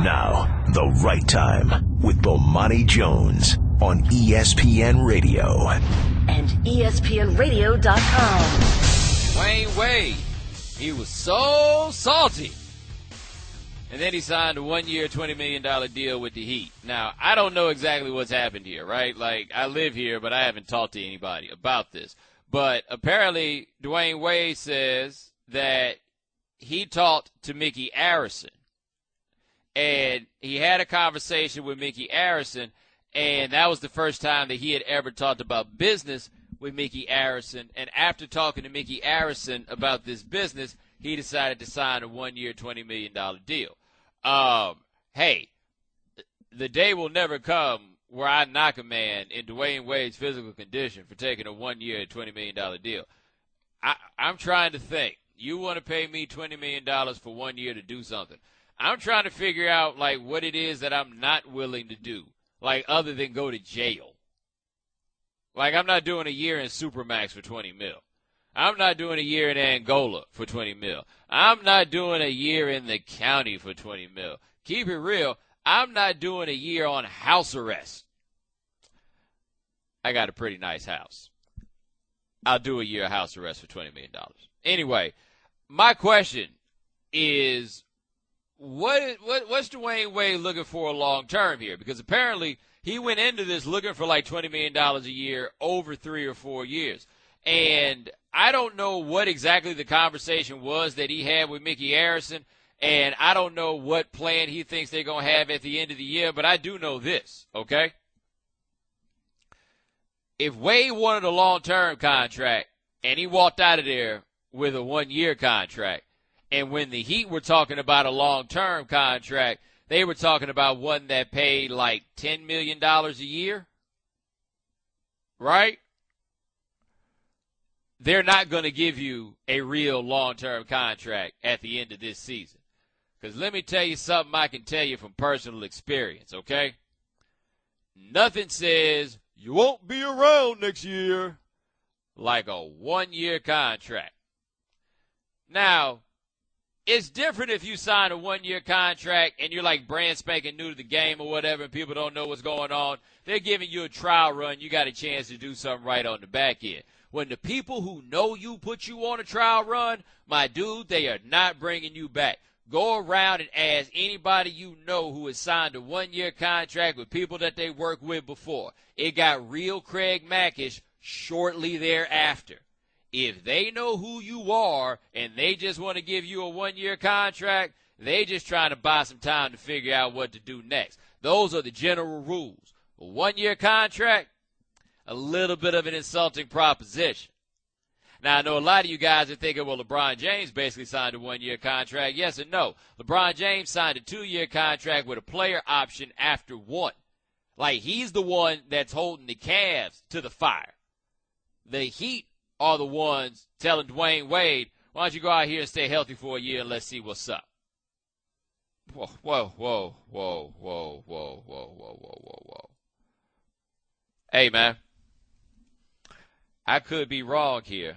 Now, the right time with Bomani Jones on ESPN Radio. And ESPNRadio.com. Dwayne Wade, he was so salty. And then he signed a one-year, $20 million deal with the Heat. Now, I don't know exactly what's happened here, right? Like, I live here, but I haven't talked to anybody about this. But apparently, Dwayne Wade says that he talked to Mickey Arison. And he had a conversation with Mickey Arison, and that was the first time that he had ever talked about business with Mickey Arison. And after talking to Mickey Arison about this business, he decided to sign a one-year, $20 million deal. Hey, the day will never come where I knock a man in Dwayne Wade's physical condition for taking a one-year, $20 million deal. I'm trying to think. You want to pay me $20 million for 1 year to do something. I'm trying to figure out, like, what it is that I'm not willing to do, like, other than go to jail. Like, I'm not doing a year in Supermax for $20 mil. I'm not doing a year in Angola for $20 mil. I'm not doing a year in the county for $20 mil. Keep it real. I'm not doing a year on house arrest. I got a pretty nice house. I'll do a year of house arrest for $20 million. Anyway, my question is, what's Dwayne Wade looking for long term here? Because apparently he went into this looking for like $20 million a year over 3 or 4 years. And I don't know what exactly the conversation was that he had with Mickey Arison, and I don't know what plan he thinks they're going to have at the end of the year, but I do know this, okay? If Wade wanted a long-term contract and he walked out of there with a one-year contract, and when the Heat were talking about a long-term contract, they were talking about one that paid like $10 million a year, right? They're not going to give you a real long-term contract at the end of this season. Because let me tell you something I can tell you from personal experience, okay? Nothing says you won't be around next year like a one-year contract. Now, it's different if you sign a one-year contract and you're like brand spanking new to the game or whatever and people don't know what's going on. They're giving you a trial run. You got a chance to do something right on the back end. When the people who know you put you on a trial run, my dude, they are not bringing you back. Go around and ask anybody you know who has signed a one-year contract with people that they worked with before. It got real Craig Mackish shortly thereafter. If they know who you are and they just want to give you a one-year contract, they just trying to buy some time to figure out what to do next. Those are the general rules. A one-year contract, a little bit of an insulting proposition. Now, I know a lot of you guys are thinking, well, LeBron James basically signed a one-year contract. Yes and no. LeBron James signed a 2-year contract with a player option after one. Like, he's the one that's holding the Cavs to the fire. The Heat are the ones telling Dwayne Wade, why don't you go out here and stay healthy for a year and let's see what's up. Whoa, whoa, whoa, whoa, whoa, whoa, whoa, whoa, whoa, whoa. Hey, man. I could be wrong here,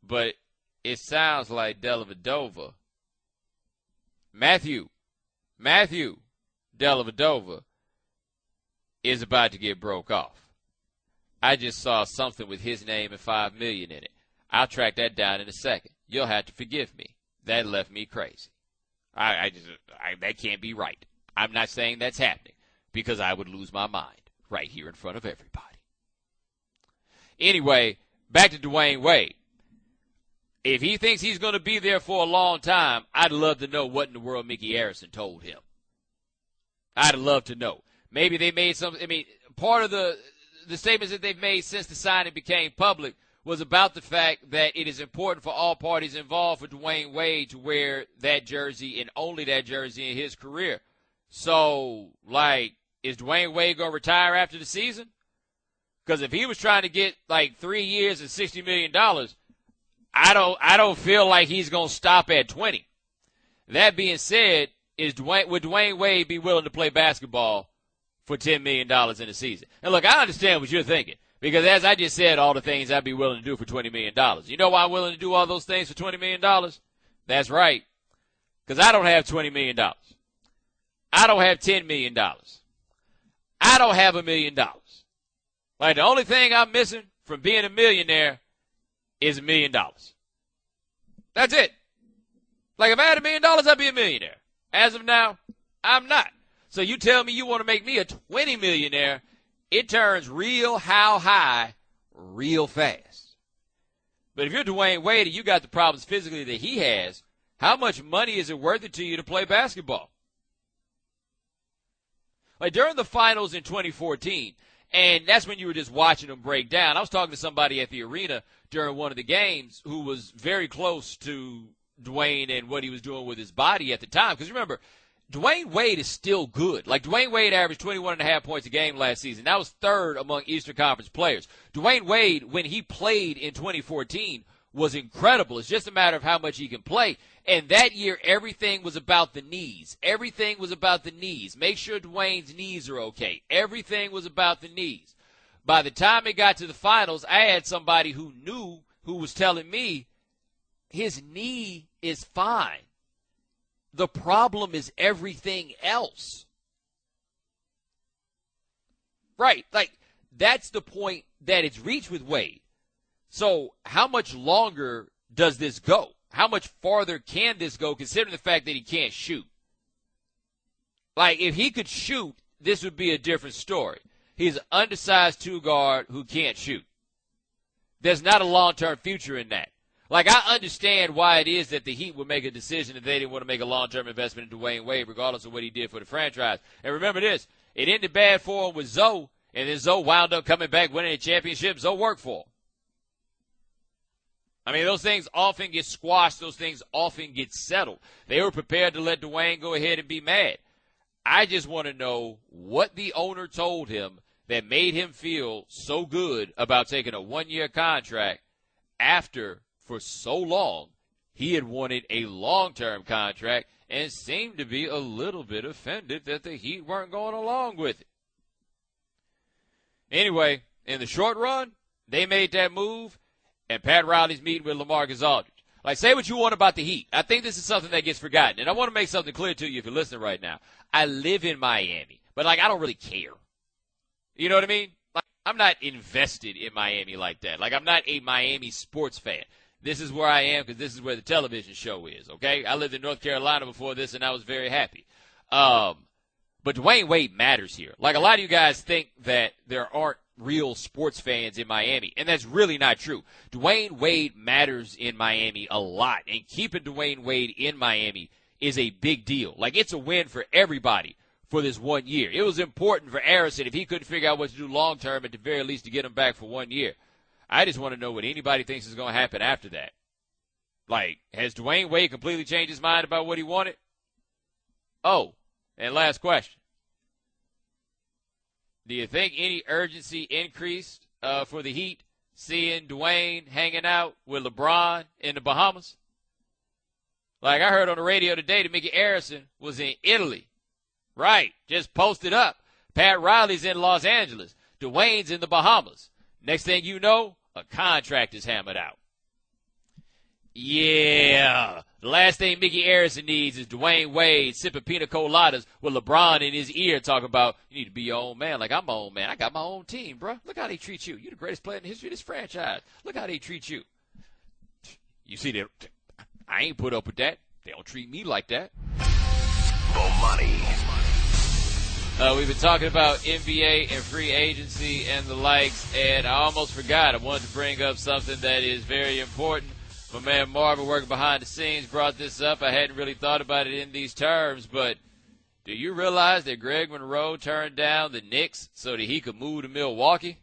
but it sounds like Dellavedova, Matthew Dellavedova is about to get broke off. I just saw something with his name and $5 million in it. I'll track that down in a second. You'll have to forgive me. That left me crazy. That can't be right. I'm not saying that's happening because I would lose my mind right here in front of everybody. Anyway, back to Dwayne Wade. If he thinks he's going to be there for a long time, I'd love to know what in the world Mickey Arison told him. I'd love to know. Maybe they made some, part of the statements that they've made since the signing became public was about the fact that it is important for all parties involved for Dwayne Wade to wear that jersey and only that jersey in his career. So, is Dwayne Wade going to retire after the season? Because if he was trying to get 3 years and $60 million, I don't feel like he's going to stop at 20. That being said, would Dwayne Wade be willing to play basketball for $10 million in a season? And look, I understand what you're thinking. Because as I just said, all the things I'd be willing to do for $20 million. You know why I'm willing to do all those things for $20 million? That's right. Because I don't have $20 million. I don't have $10 million. I don't have $1 million. Like, the only thing I'm missing from being a millionaire is $1 million. That's it. Like, if I had $1 million, I'd be a millionaire. As of now, I'm not. So you tell me you want to make me a 20 millionaire, it turns real how high real fast. But if you're Dwayne Wade and you got the problems physically that he has, how much money is it worth it to you to play basketball? Like, during the finals in 2014, and that's when you were just watching them break down, I was talking to somebody at the arena during one of the games who was very close to Dwayne and what he was doing with his body at the time. Because remember, Dwayne Wade is still good. Like, Dwayne Wade averaged 21.5 points a game last season. That was third among Eastern Conference players. Dwayne Wade, when he played in 2014, was incredible. It's just a matter of how much he can play. And that year, everything was about the knees. Everything was about the knees. Make sure Dwayne's knees are okay. Everything was about the knees. By the time it got to the finals, I had somebody who knew, who was telling me his knee is fine. The problem is everything else. Right. Like, that's the point that it's reached with Wade. So how much longer does this go? How much farther can this go, considering the fact that he can't shoot? Like, if he could shoot, this would be a different story. He's an undersized two-guard who can't shoot. There's not a long-term future in that. Like, I understand why it is that the Heat would make a decision if they didn't want to make a long-term investment in Dwayne Wade, regardless of what he did for the franchise. And remember this, it ended bad for him with Zoe, and then Zoe wound up coming back, winning a championship. Zoe worked for him. I mean, those things often get squashed. Those things often get settled. They were prepared to let Dwayne go ahead and be mad. I just want to know what the owner told him that made him feel so good about taking a one-year contract after, for so long, he had wanted a long-term contract and seemed to be a little bit offended that the Heat weren't going along with it. Anyway, in the short run, they made that move, and Pat Riley's meeting with LaMarcus Aldridge. Like, say what you want about the Heat. I think this is something that gets forgotten. And I want to make something clear to you if you're listening right now. I live in Miami, but, like, I don't really care. You know what I mean? Like, I'm not invested in Miami like that. Like, I'm not a Miami sports fan. This is where I am because this is where the television show is, okay? I lived in North Carolina before this, and I was very happy. But Dwayne Wade matters here. Like, a lot of you guys think that there aren't real sports fans in Miami, and that's really not true. Dwayne Wade matters in Miami a lot, and keeping Dwayne Wade in Miami is a big deal. Like, it's a win for everybody for this 1 year. It was important for Harrison if he couldn't figure out what to do long term, at the very least to get him back for 1 year. I just want to know what anybody thinks is going to happen after that. Like, has Dwayne Wade completely changed his mind about what he wanted? Oh, and last question. Do you think any urgency increased for the Heat seeing Dwayne hanging out with LeBron in the Bahamas? Like, I heard on the radio today that Mickey Arison was in Italy. Right, just posted up. Pat Riley's in Los Angeles. Dwayne's in the Bahamas. Next thing you know, a contract is hammered out. Yeah. The last thing Mickey Arison needs is Dwayne Wade sipping pina coladas with LeBron in his ear talking about, you need to be your own man. Like, I'm my own man. I got my own team, bro. Look how they treat you. You're the greatest player in the history of this franchise. Look how they treat you. You see, I ain't put up with that. They don't treat me like that. Bomani. We've been talking about NBA and free agency and the likes, and I almost forgot. I wanted to bring up something that is very important. My man Marvin, working behind the scenes, brought this up. I hadn't really thought about it in these terms, but do you realize that Greg Monroe turned down the Knicks so that he could move to Milwaukee?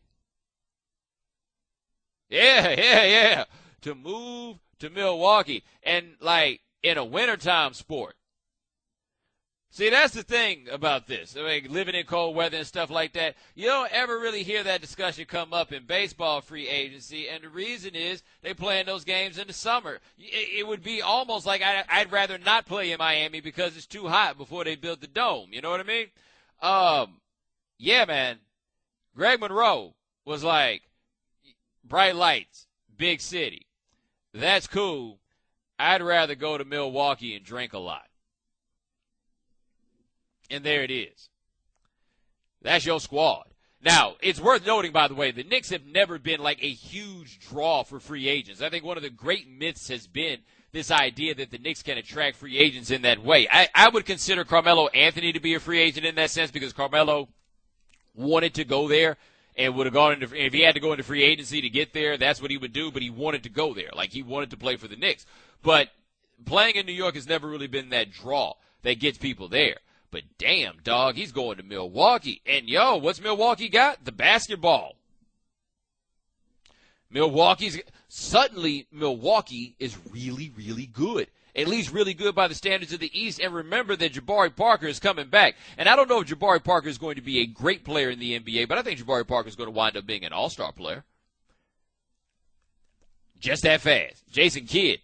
Yeah. To move to Milwaukee. And, like, in a wintertime sport. See, that's the thing about this. I mean, living in cold weather and stuff like that, you don't ever really hear that discussion come up in baseball free agency, and the reason is they playing those games in the summer. It would be almost like I'd rather not play in Miami because it's too hot before they built the dome. You know what I mean? Yeah, man. Greg Monroe was like, bright lights, big city. That's cool. I'd rather go to Milwaukee and drink a lot. And there it is. That's your squad. Now, it's worth noting, by the way, the Knicks have never been like a huge draw for free agents. I think one of the great myths has been this idea that the Knicks can attract free agents in that way. I would consider Carmelo Anthony to be a free agent in that sense because Carmelo wanted to go there and would have gone into, if he had to go into free agency to get there, that's what he would do, but he wanted to go there. Like, he wanted to play for the Knicks. But playing in New York has never really been that draw that gets people there. But damn, dog, he's going to Milwaukee. And, yo, what's Milwaukee got? The basketball. Suddenly, Milwaukee is really, really good. At least really good by the standards of the East. And remember that Jabari Parker is coming back. And I don't know if Jabari Parker is going to be a great player in the NBA, but I think Jabari Parker is going to wind up being an all-star player. Just that fast. Jason Kidd.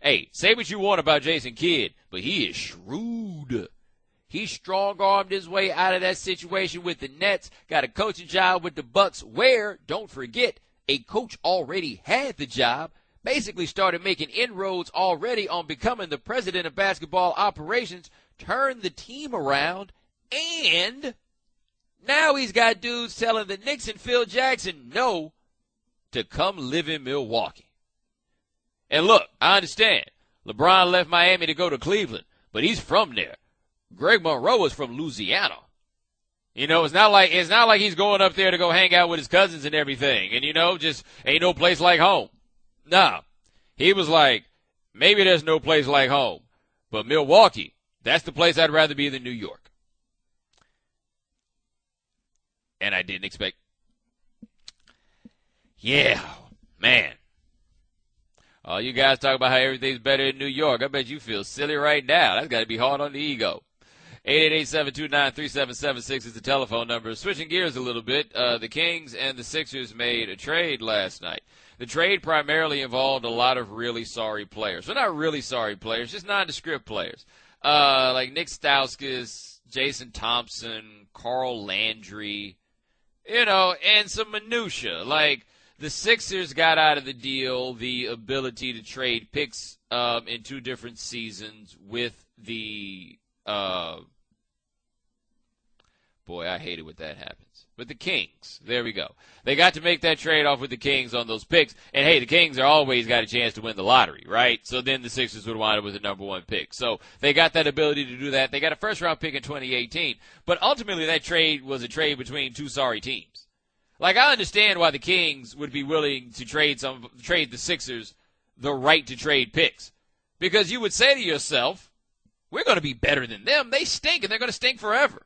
Hey, say what you want about Jason Kidd, but he is shrewd. He strong-armed his way out of that situation with the Nets, got a coaching job with the Bucks where, don't forget, a coach already had the job, basically started making inroads already on becoming the president of basketball operations, turned the team around, and now he's got dudes telling the Knicks and Phil Jackson no to come live in Milwaukee. And look, I understand. LeBron left Miami to go to Cleveland, but he's from there. Greg Monroe is from Louisiana. You know, it's not like he's going up there to go hang out with his cousins and everything. And, you know, just ain't no place like home. Nah. He was like, maybe there's no place like home. But Milwaukee, that's the place I'd rather be than New York. And I didn't expect. Yeah, man. All you guys talk about how everything's better in New York. I bet you feel silly right now. That's got to be hard on the ego. 888-729-3776 is the telephone number. Switching gears a little bit, the Kings and the Sixers made a trade last night. The trade primarily involved a lot of really sorry players. Well, not really sorry players, just nondescript players. Like Nick Stauskas, Jason Thompson, Carl Landry, you know, and some minutia. Like, the Sixers got out of the deal the ability to trade picks in 2 different seasons with the boy, I hate it when that happens. With the Kings. There we go. They got to make that trade off with the Kings on those picks. And, hey, the Kings are always got a chance to win the lottery, right? So then the Sixers would wind up with the number 1 pick. So they got that ability to do that. They got a first-round pick in 2018. But ultimately that trade was a trade between 2 sorry teams. Like, I understand why the Kings would be willing to trade the Sixers the right to trade picks. Because you would say to yourself, we're going to be better than them. They stink, and they're going to stink forever.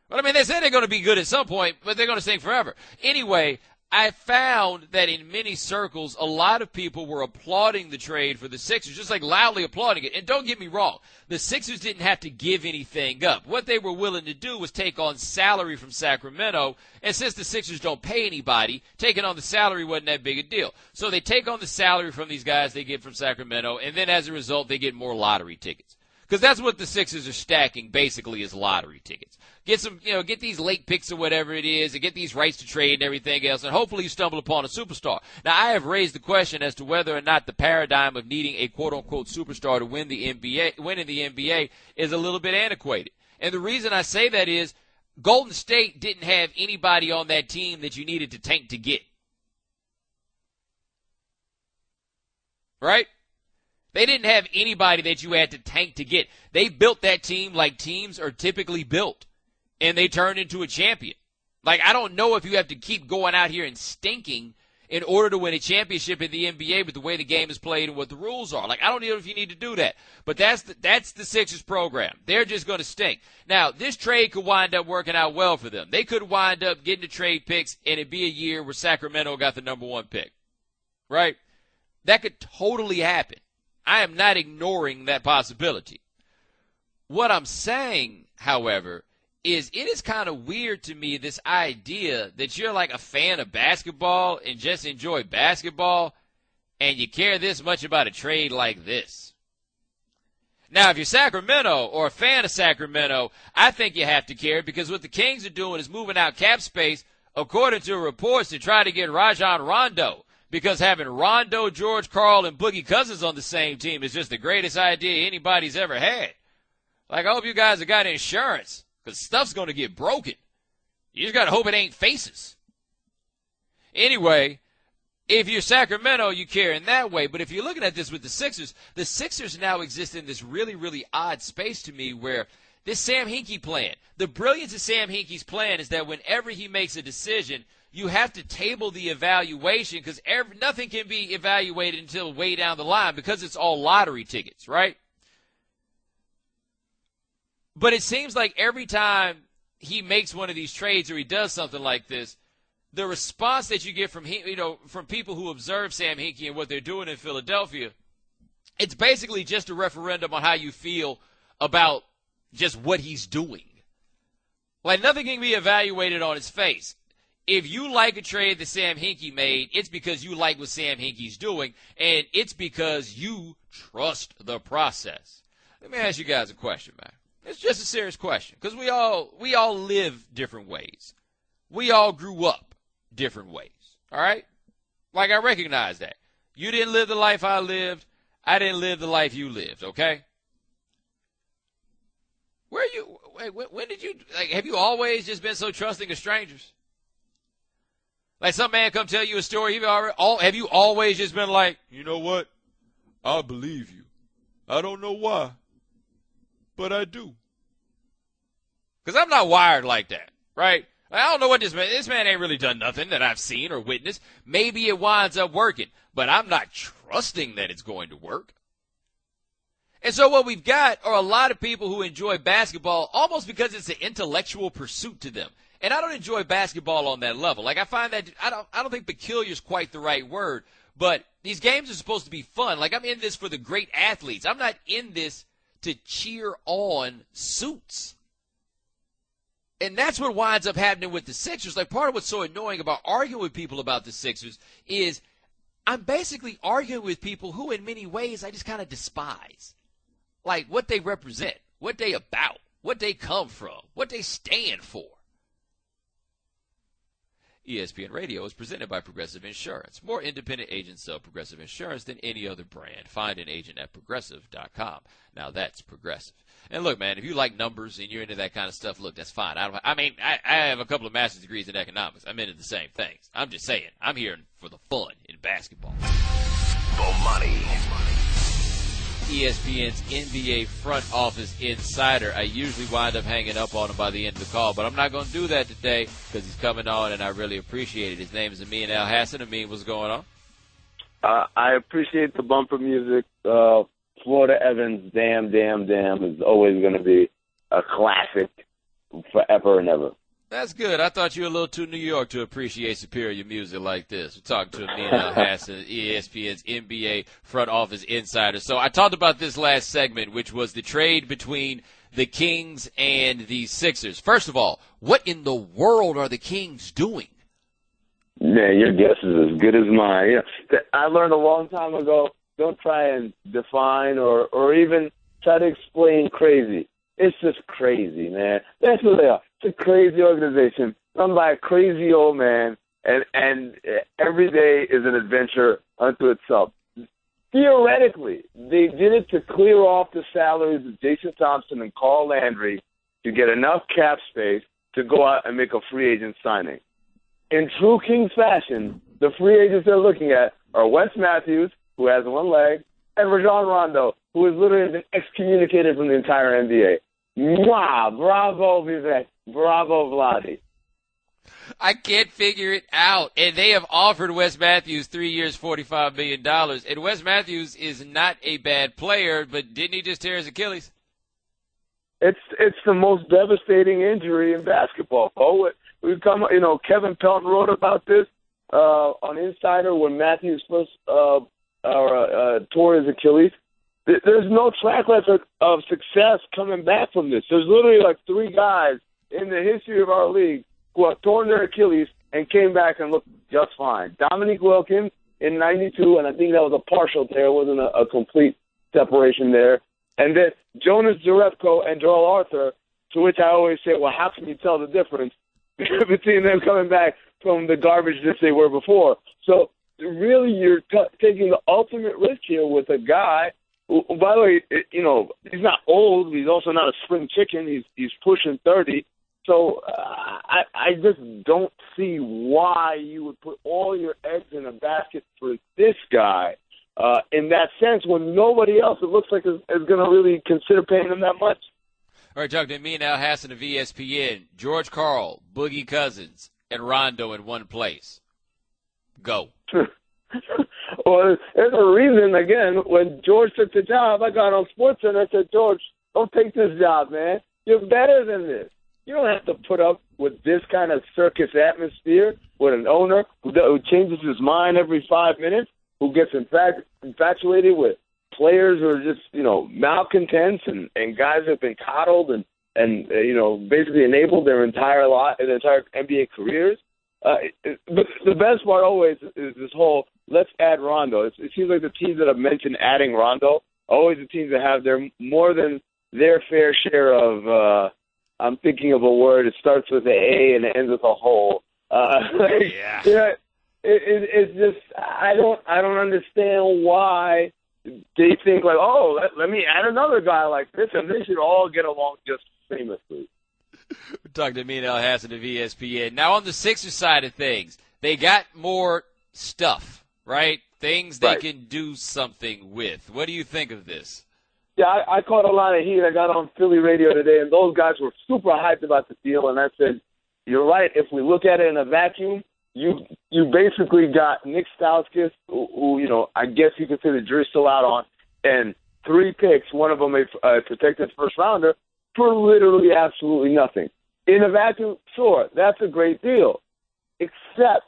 But, I mean, they say they're going to be good at some point, but they're going to stink forever. Anyway, I found that in many circles, a lot of people were applauding the trade for the Sixers, just like loudly applauding it. And don't get me wrong, the Sixers didn't have to give anything up. What they were willing to do was take on salary from Sacramento, and since the Sixers don't pay anybody, taking on the salary wasn't that big a deal. So they take on the salary from these guys they get from Sacramento, and then as a result, they get more lottery tickets. Because that's what the Sixers are stacking, basically, is lottery tickets. Get some, get these late picks or whatever it is, and get these rights to trade and everything else, and hopefully you stumble upon a superstar. Now, I have raised the question as to whether or not the paradigm of needing a quote-unquote superstar to win in the NBA is a little bit antiquated. And the reason I say that is Golden State didn't have anybody on that team that you needed to tank to get. Right? They didn't have anybody that you had to tank to get. They built that team like teams are typically built, and they turned into a champion. Like, I don't know if you have to keep going out here and stinking in order to win a championship in the NBA with the way the game is played and what the rules are. Like, I don't know if you need to do that. But that's the Sixers program. They're just going to stink. Now, this trade could wind up working out well for them. They could wind up getting the trade picks, and it'd be a year where Sacramento got the number 1 pick. Right? That could totally happen. I am not ignoring that possibility. What I'm saying, however, is it is kind of weird to me, this idea that you're like a fan of basketball and just enjoy basketball and you care this much about a trade like this. Now, if you're Sacramento or a fan of Sacramento, I think you have to care because what the Kings are doing is moving out cap space, according to reports, to try to get Rajon Rondo. Because having Rondo, George Karl, and Boogie Cousins on the same team is just the greatest idea anybody's ever had. Like, I hope you guys have got insurance. because stuff's going to get broken. You just got to hope it ain't faces. Anyway, if you're Sacramento, you care in that way. But if you're looking at this with the Sixers now exist in this really, really odd space to me where this Sam Hinkie plan, the brilliance of Sam Hinkie's plan is that whenever he makes a decision, you have to table the evaluation because nothing can be evaluated until way down the line because it's all lottery tickets, right? But it seems like every time he makes one of these trades or he does something like this, the response that you get from from people who observe Sam Hinkie and what they're doing in Philadelphia, it's basically just a referendum on how you feel about just what he's doing. Like, nothing can be evaluated on his face. If you like a trade that Sam Hinkie made, it's because you like what Sam Hinkie's doing, and it's because you trust the process. Let me ask you guys a question, man. It's just a serious question because we all live different ways. We all grew up different ways, all right? Like, I recognize that. You didn't live the life I lived. I didn't live the life you lived, okay? When did you, like, have you always just been so trusting of strangers? Like, some man come tell you a story, have you always just been like, you know what? I believe you. I don't know why, but I do. Because I'm not wired like that, right? I don't know what this man ain't really done nothing that I've seen or witnessed. Maybe it winds up working, but I'm not trusting that it's going to work. And so what we've got are a lot of people who enjoy basketball almost because it's an intellectual pursuit to them. And I don't enjoy basketball on that level. Like, I find that I don't think peculiar is quite the right word, but these games are supposed to be fun. Like, I'm in this for the great athletes. I'm not in this to cheer on suits. And that's what winds up happening with the Sixers. Like, part of what's so annoying about arguing with people about the Sixers is I'm basically arguing with people who in many ways I just kind of despise. Like, what they represent, what they about, what they come from, what they stand for. ESPN Radio is presented by Progressive Insurance. More independent agents sell Progressive Insurance than any other brand. Find an agent at Progressive.com. Now that's Progressive. And look, man, if you like numbers and you're into that kind of stuff, look, that's fine. I have a couple of master's degrees in economics. I'm into the same things. I'm just saying, I'm here for the fun in basketball. Bomani. ESPN's NBA front office insider. I usually wind up hanging up on him by the end of the call, but I'm not going to do that today because he's coming on, and I really appreciate it. His name is Amin Elhassan. Amin, what's going on? I appreciate the bumper music. Florida Evans, Damn, Damn, Damn is always going to be a classic forever and ever. That's good. I thought you were a little too New York to appreciate superior music like this. We're talking to Amin Elhassan, ESPN's NBA front office insider. So I talked about this last segment, which was the trade between the Kings and the Sixers. First of all, what in the world are the Kings doing? Man, your guess is as good as mine. Yeah. I learned a long time ago, don't try and define or even try to explain crazy. It's just crazy, man. That's what they are. It's a crazy organization run by a crazy old man, and every day is an adventure unto itself. Theoretically, they did it to clear off the salaries of Jason Thompson and Carl Landry to get enough cap space to go out and make a free agent signing. In true Kings fashion, the free agents they're looking at are Wes Matthews, who has one leg, and Rajon Rondo, who has literally been excommunicated from the entire NBA. Mwah! Bravo, Vivek. Bravo, Vladi. I can't figure it out. And they have offered Wes Matthews 3 years, $45 million. And Wes Matthews is not a bad player, but didn't he just tear his Achilles? It's the most devastating injury in basketball. Kevin Pelton wrote about this on Insider when Matthews first tore his Achilles. There's no track record of success coming back from this. There's literally like three guys in the history of our league who have torn their Achilles and came back and looked just fine. Dominique Wilkins in 92, and I think that was a partial tear. It wasn't a complete separation there. And then Jonas Jerebko and Joel Arthur, to which I always say, well, how can you tell the difference between them coming back from the garbage that they were before? So really you're taking the ultimate risk here with a guy By the way, he's not old. He's also not a spring chicken. He's pushing 30. So I just don't see why you would put all your eggs in a basket for this guy in that sense when nobody else, it looks like, is going to really consider paying him that much. All right, talking to Amin Elhassan of ESPN. George Karl, Boogie Cousins, and Rondo in one place. Go. Well, there's a reason, again, when George took the job, I got on SportsCenter and I said, George, don't take this job, man. You're better than this. You don't have to put up with this kind of circus atmosphere with an owner who changes his mind every 5 minutes, who gets infatuated with players who are just, malcontents and guys who have been coddled and basically enabled their entire NBA careers. But the best part always is this whole let's add Rondo. It seems like the teams that have mentioned adding Rondo are always the teams that have more than their fair share of I'm thinking of a word. It starts with an A and it ends with a hole. Yeah. It's just I don't understand why they think like, oh, let me add another guy like this, and they should all get along just famously. We're talking to Amin Elhassan of ESPN. Now on the Sixers side of things, they got more stuff, right? Things they can do something with. What do you think of this? Yeah, I caught a lot of heat. I got on Philly radio today, and those guys were super hyped about the deal. And I said, you're right. If we look at it in a vacuum, you basically got Nick Stauskas, who I guess you could say the jury's still out on, and 3 picks, one of them a protected first rounder, for literally absolutely nothing. In a vacuum, sure, that's a great deal. Except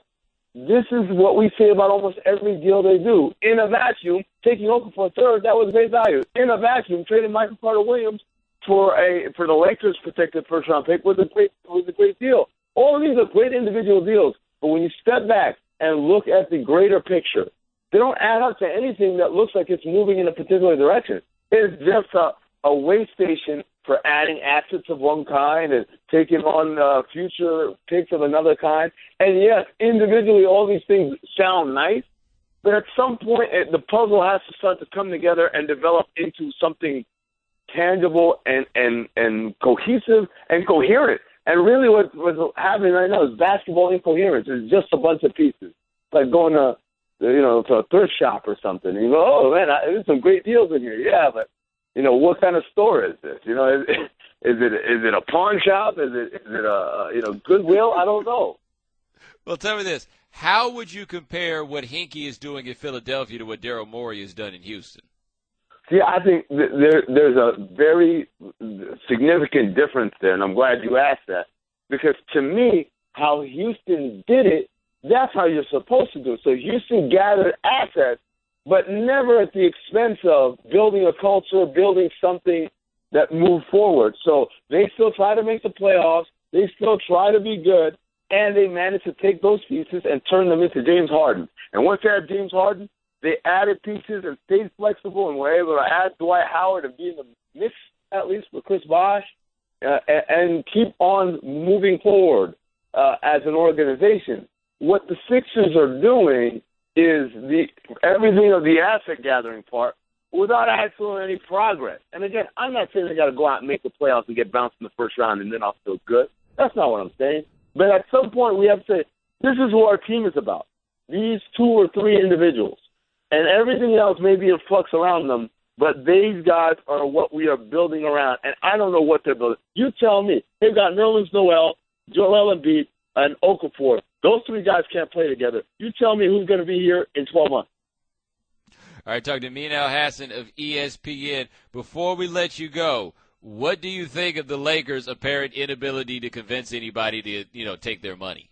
this is what we say about almost every deal they do. In a vacuum, taking Okafor for a third, that was great value. In a vacuum, trading Michael Carter-Williams for the Lakers protected first round pick was a great deal. All of these are great individual deals, but when you step back and look at the greater picture, they don't add up to anything that looks like it's moving in a particular direction. It's just a way station for adding assets of one kind and taking on future picks of another kind. And yes, individually, all these things sound nice, but at some point, the puzzle has to start to come together and develop into something tangible and cohesive and coherent. And really what's happening right now is basketball incoherence. It's just a bunch of pieces. It's like going to a thrift shop or something. And you go, oh, man, there's some great deals in here. Yeah, but what kind of store is this? Is it a pawn shop? Is it a Goodwill? I don't know. Well, tell me this: how would you compare what Hinkie is doing in Philadelphia to what Daryl Morey has done in Houston? See, I think there's a very significant difference there, and I'm glad you asked that, because to me, how Houston did it, that's how you're supposed to do it. So Houston gathered assets, but never at the expense of building a culture, building something that moved forward. So they still try to make the playoffs. They still try to be good, and they managed to take those pieces and turn them into James Harden. And once they had James Harden, they added pieces and stayed flexible and were able to add Dwight Howard and be in the mix, at least with Chris Bosh, and keep on moving forward as an organization. What the Sixers are doing is everything of the asset gathering part without actually any progress. And again, I'm not saying they got to go out and make the playoffs and get bounced in the first round and then I'll feel good. That's not what I'm saying. But at some point we have to say, this is what our team is about. These 2 or 3 individuals. And everything else may be in flux around them, but these guys are what we are building around. And I don't know what they're building. You tell me. They've got Nerlens Noel, Joel Embiid, and Okafor. Those 3 guys can't play together. You tell me who's going to be here in 12 months. All right, talking to Amin Elhassan of ESPN. Before we let you go, what do you think of the Lakers' apparent inability to convince anybody to, take their money?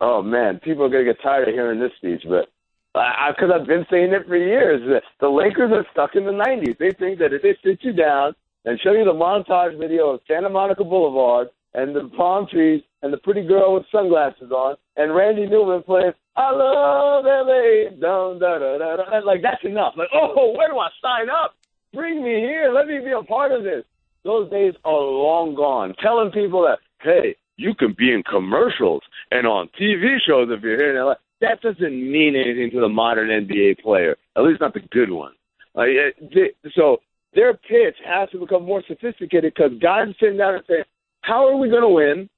Oh, man, people are going to get tired of hearing this speech, but because I've been saying it for years. The Lakers are stuck in the 90s. They think that if they sit you down and show you the montage video of Santa Monica Boulevard and the palm trees and the pretty girl with sunglasses on and Randy Newman playing, I love LA, da da da da, like that's enough. Like, oh, where do I sign up? Bring me here. Let me be a part of this. Those days are long gone. Telling people that, hey, you can be in commercials and on TV shows if you're here in LA. That doesn't mean anything to the modern NBA player, at least not the good one. So their pitch has to become more sophisticated because guys are sitting down and saying, how are we going to win?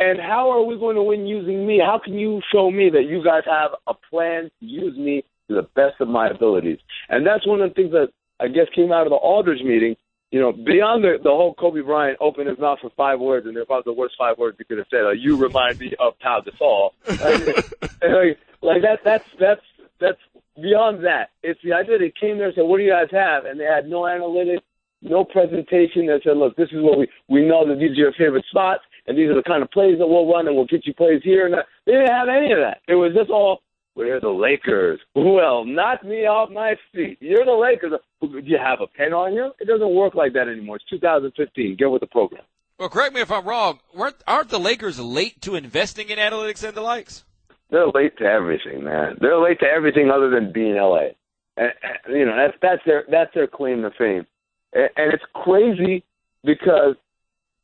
And how are we going to win using me? How can you show me that you guys have a plan to use me to the best of my abilities? And that's one of the things that I guess came out of the Aldridge meeting. You know, beyond the whole Kobe Bryant opened his mouth for 5 words, and they're probably the worst 5 words he could have said. You remind me of Pau Gasol. That's beyond that. It's the idea they came there and said, what do you guys have? And they had no analytics, no presentation. They said, look, this is what we know that these are your favorite spots, and these are the kind of plays that we'll run, and we'll get you plays here. And they didn't have any of that. It was just all, we're the Lakers. Well, knock me off my feet. You're the Lakers. Do you have a pen on you? It doesn't work like that anymore. It's 2015. Get with the program. Well, correct me if I'm wrong. Aren't the Lakers late to investing in analytics and the likes? They're late to everything, man. They're late to everything other than being LA. And, you know, that's their claim to fame. And it's crazy because,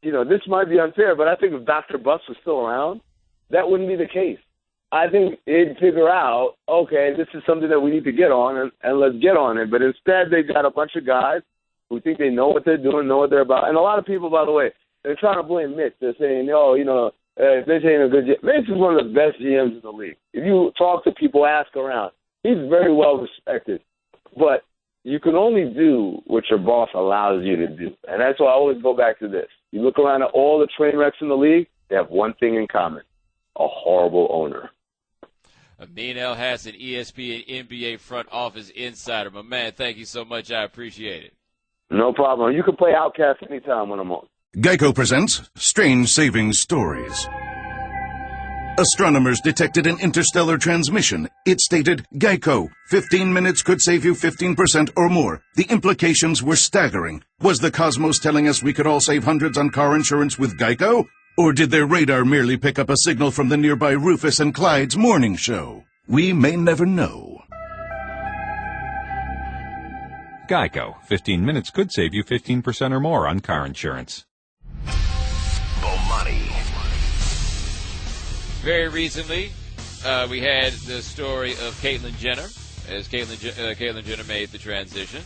you know, this might be unfair, but I think if Dr. Buss was still around, that wouldn't be the case. I think they'd figure out, okay, this is something that we need to get on, and let's get on it. But instead, they got a bunch of guys who think they know what they're doing, know what they're about. And a lot of people, by the way, they're trying to blame Mitch. They're saying, Mitch ain't a good GM. Mitch is one of the best GMs in the league. If you talk to people, ask around, he's very well respected. But you can only do what your boss allows you to do. And that's why I always go back to this. You look around at all the train wrecks in the league, they have one thing in common: a horrible owner. Amin Elhassan, ESPN NBA front office insider. My man, thank you so much. I appreciate it. No problem. You can play Outcast anytime when I'm on. Geico presents Strange Saving Stories. Astronomers detected an interstellar transmission. It stated, Geico, 15 minutes could save you 15% or more. The implications were staggering. Was the cosmos telling us we could all save hundreds on car insurance with Geico? Or did their radar merely pick up a signal from the nearby Rufus and Clyde's morning show? We may never know. Geico. 15 minutes could save you 15% or more on car insurance. Bomani. Very recently, we had the story of Caitlyn Jenner, as Caitlyn Jenner made the transition,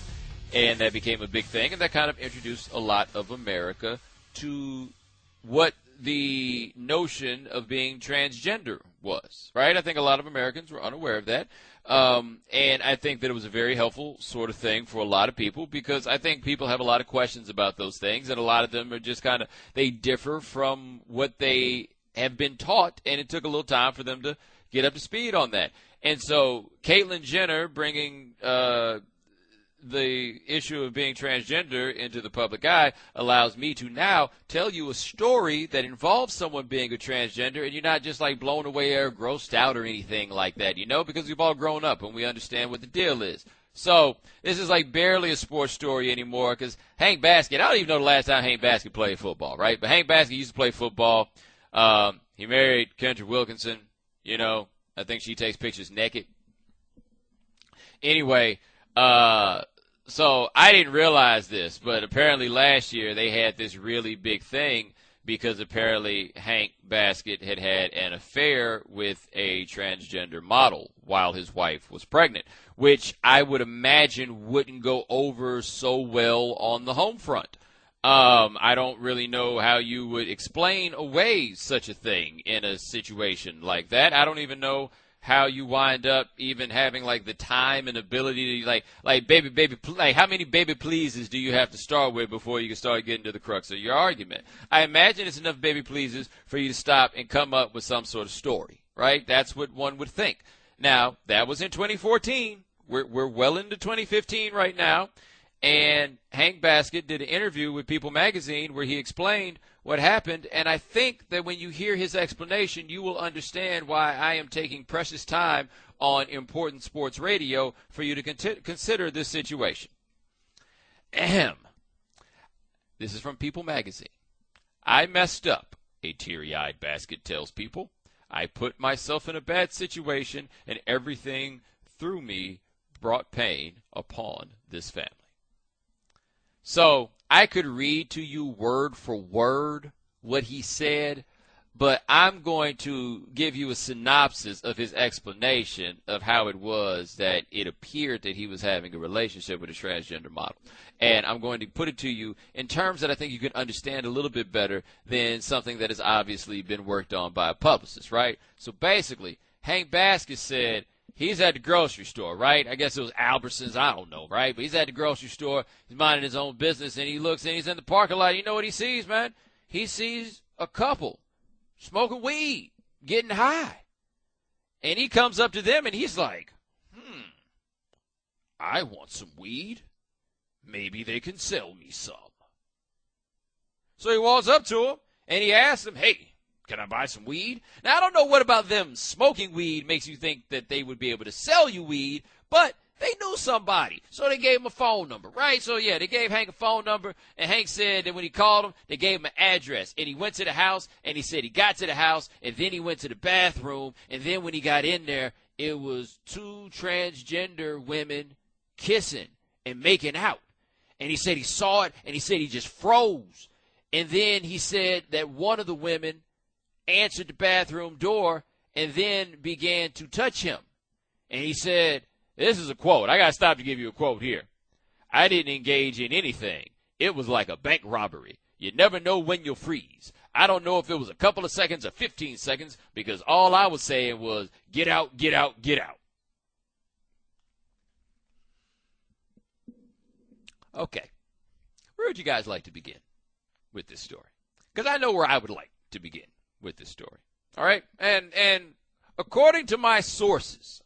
and that became a big thing, and that kind of introduced a lot of America to what the notion of being transgender was, right? I think a lot of Americans were unaware of that. And I think that it was a very helpful sort of thing for a lot of people, because I think people have a lot of questions about those things, and a lot of them are just kind of, they differ from what they have been taught, and it took a little time for them to get up to speed on that. And so Caitlyn Jenner bringing the issue of being transgender into the public eye allows me to now tell you a story that involves someone being a transgender, and you're not just like blown away or grossed out or anything like that, you know, because we've all grown up and we understand what the deal is. So this is like barely a sports story anymore, because Hank Baskett, I don't even know the last time Hank Baskett played football, right? But Hank Baskett used to play football. He married Kendra Wilkinson. You know, I think she takes pictures naked. Anyway, so I didn't realize this, but apparently last year they had this really big thing because apparently Hank Baskett had had an affair with a transgender model while his wife was pregnant, which I would imagine wouldn't go over so well on the home front. I don't really know how you would explain away such a thing in a situation like that. I don't even know how you wind up even having like the time and ability to like baby, like how many baby pleases do you have to start with before you can start getting to the crux of your argument? I imagine it's enough baby pleases for you to stop and come up with some sort of story, right? That's what one would think. Now, that was in 2014. We're well into 2015 right now. And Hank Baskett did an interview with People magazine where he explained what happened, and I think that when you hear his explanation, you will understand why I am taking precious time on important sports radio for you to consider this situation. Ahem. This is from People magazine. I messed up, a teary-eyed Baskett tells People. I put myself in a bad situation, and everything through me brought pain upon this family. So I could read to you word for word what he said, but I'm going to give you a synopsis of his explanation of how it was that it appeared that he was having a relationship with a transgender model. And I'm going to put it to you in terms that I think you can understand a little bit better than something that has obviously been worked on by a publicist, right? So basically, Hank Baskett said he's at the grocery store, right? I guess it was Albertsons, I don't know, right? But he's at the grocery store, he's minding his own business, and he looks and he's in the parking lot. You know what he sees, man? He sees a couple smoking weed, getting high. And he comes up to them and he's like, I want some weed. Maybe they can sell me some. So he walks up to him and he asks them, hey, can I buy some weed? Now, I don't know what about them smoking weed makes you think that they would be able to sell you weed, but they knew somebody. So they gave him a phone number, right? So, yeah, they gave Hank a phone number, and Hank said that when he called him, they gave him an address. And he went to the house, and he said he got to the house, and then he went to the bathroom, and then when he got in there, it was two transgender women kissing and making out. And he said he saw it, and he said he just froze. And then he said that one of the women answered the bathroom door and then began to touch him. And he said, this is a quote. I got to stop to give you a quote here. I didn't engage in anything. It was like a bank robbery. You never know when you'll freeze. I don't know if it was a couple of seconds or 15 seconds because all I was saying was, get out, get out, get out. Okay. Where would you guys like to begin with this story? Because I know where I would like to begin with this story. All right? And according to my sources,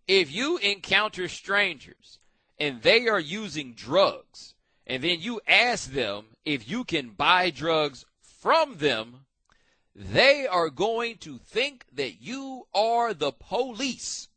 if you encounter strangers and they are using drugs, and then you ask them if you can buy drugs from them, they are going to think that you are the police.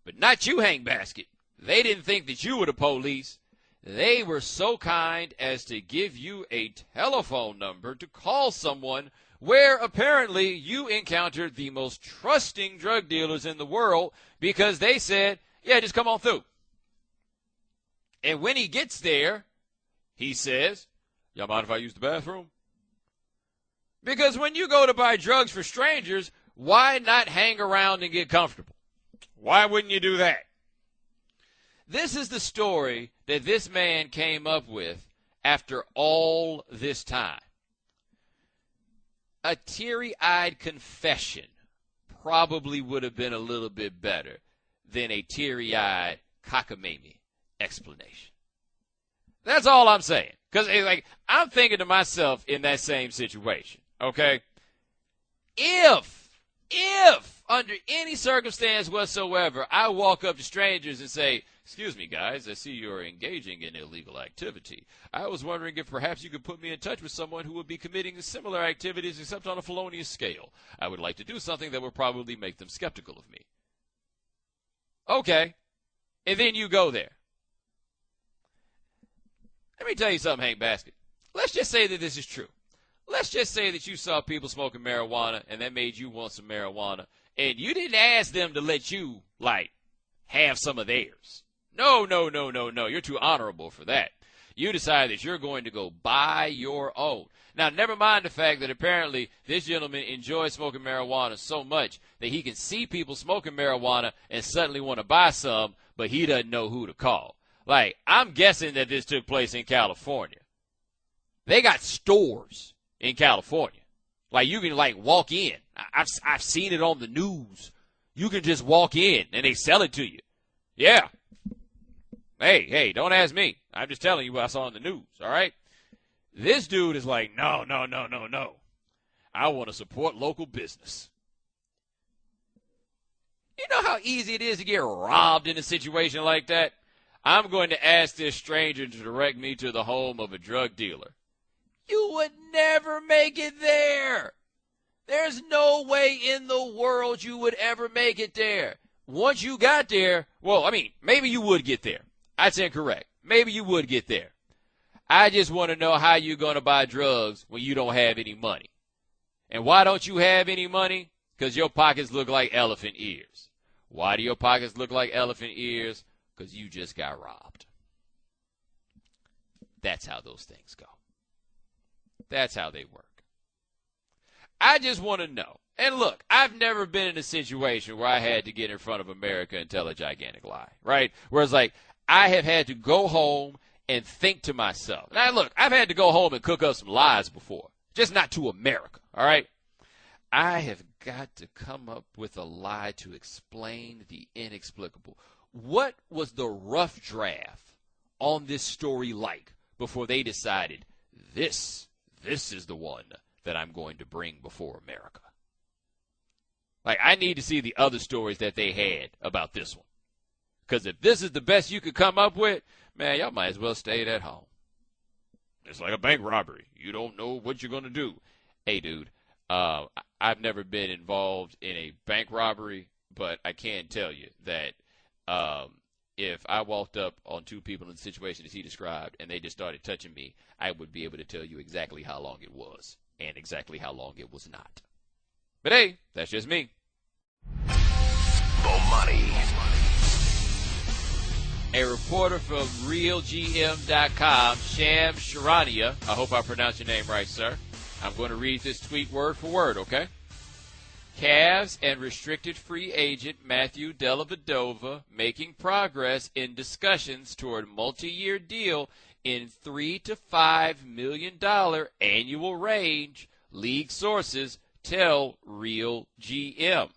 But not you, Hank Baskett. They didn't think that you were the police. They were so kind as to give you a telephone number to call someone where apparently you encountered the most trusting drug dealers in the world because they said, yeah, just come on through. And when he gets there, he says, y'all mind if I use the bathroom? Because when you go to buy drugs for strangers, why not hang around and get comfortable? Why wouldn't you do that? This is the story that this man came up with after all this time. A teary-eyed confession probably would have been a little bit better than a teary-eyed cockamamie explanation. That's all I'm saying. Because I'm thinking to myself in that same situation, okay? If under any circumstance whatsoever I walk up to strangers and say, excuse me, guys, I see you're engaging in illegal activity. I was wondering if perhaps you could put me in touch with someone who would be committing similar activities except on a felonious scale. I would like to do something that would probably make them skeptical of me. Okay. And then you go there. Let me tell you something, Hank Baskett. Let's just say that this is true. Let's just say that you saw people smoking marijuana and that made you want some marijuana. And you didn't ask them to let you, have some of theirs. No. You're too honorable for that. You decide that you're going to go buy your own. Now, never mind the fact that apparently this gentleman enjoys smoking marijuana so much that he can see people smoking marijuana and suddenly want to buy some, but he doesn't know who to call. I'm guessing that this took place in California. They got stores in California. You can, walk in. I've seen it on the news. You can just walk in and they sell it to you. Yeah. Hey, don't ask me. I'm just telling you what I saw on the news, all right? This dude is like, no. I want to support local business. You know how easy it is to get robbed in a situation like that? I'm going to ask this stranger to direct me to the home of a drug dealer. You would never make it there. There's no way in the world you would ever make it there. Once you got there, maybe you would get there. That's incorrect. Maybe you would get there. I just want to know how you're going to buy drugs when you don't have any money. And why don't you have any money? Because your pockets look like elephant ears. Why do your pockets look like elephant ears? Because you just got robbed. That's how those things go. That's how they work. I just want to know. And look, I've never been in a situation where I had to get in front of America and tell a gigantic lie, right? Whereas, like, I have had to go home and think to myself. Now, look, I've had to go home and cook up some lies before, just not to America, all right? I have got to come up with a lie to explain the inexplicable. What was the rough draft on this story like before they decided this is the one that I'm going to bring before America? Like, I need to see the other stories that they had about this one. Because if this is the best you could come up with, man, y'all might as well stay at home. It's like a bank robbery. You don't know what you're going to do. Hey, dude, I've never been involved in a bank robbery, but I can tell you that if I walked up on two people in the situation as he described and they just started touching me, I would be able to tell you exactly how long it was and exactly how long it was not. But hey, that's just me. Bomani. A reporter from RealGM.com, Sham Charania. I hope I pronounced your name right, sir. I'm going to read this tweet word for word, okay? Cavs and restricted free agent Matthew Dellavedova making progress in discussions toward multi-year deal in $3 to $5 million annual range, league sources tell Real GM.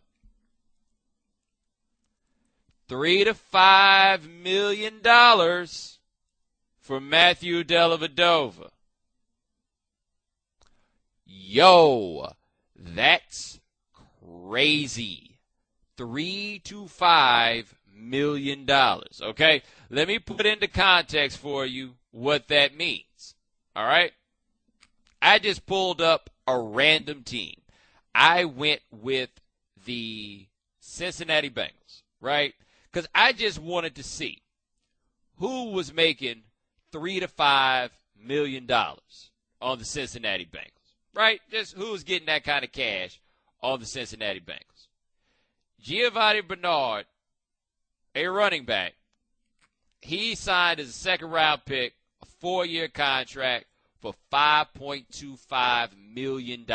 $3 to $5 million for Matthew Dellavedova. Yo, that's crazy. $3 to $5 million. Okay, let me put into context for you what that means. All right, I just pulled up a random team. I went with the Cincinnati Bengals, right? Because I just wanted to see who was making $3 to $5 million on the Cincinnati Bengals, right? Just who was getting that kind of cash on the Cincinnati Bengals. Giovanni Bernard, a running back, he signed as a second-round pick, a 4-year contract for $5.25 million.